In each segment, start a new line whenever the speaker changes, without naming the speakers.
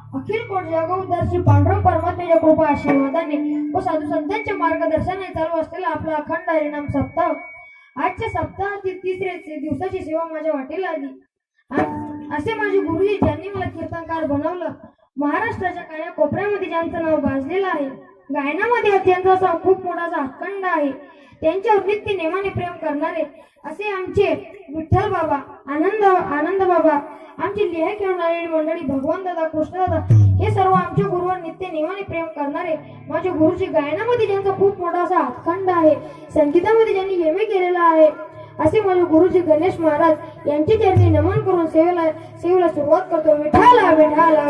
अखिल coat जगोदर Shri Pandurang परमात्म्याच्या कृपा आशीर्वादाने व साधू संतांच्या मार्गदर्शनाने चालू असलेला आपला अखंड हरिनाम सप्ताह आजच्या सप्ताहातील तिसऱ्या दिवसाची सेवा माझ्या वाटेला आली. असे माझे गुरुजी ज्यांनी मला कीर्तनकार बनवलं, महाराष्ट्राच्या कान्या कोपऱ्यामध्ये ज्यांचं नाव गाजलेलं आहे, गायनामध्ये त्यांचा खूप मोठा अखंड आहे, त्यांच्यावर नित्य नेमाने प्रेम करणारे असे आमचे विठ्ठल बाबा, आनंद बाबा, आमची लिहा खेळणारी मंडळी, भगवान दादा, कृष्ण दादा, हे सर्व आमच्या गुरुवर नित्य नेमाने प्रेम करणारे माझे गुरुजी. गायनामध्ये ज्यांचा खूप मोठा असा हातखंड आहे, संगीतामध्ये ज्यांनी एम ए केलेला आहे, असे माझे गुरुजी गणेश महाराज यांची चरणी नमन करून सेवेला सुरुवात करतो. विठाला विठाला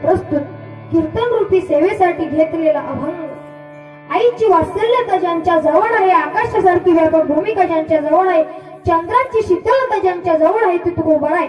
प्रस्तुत कीर्तन रूपी सेवेसाठी घेतलेला अभंग. आईची वात्सल्यता ज्यांच्या जवळ आहे, आकाशासारखी व्यापक भूमिका ज्यांच्या जवळ आहे, चंद्राची शीतलता ज्यांच्या जवळ आहे, ती तुकोबर आहे.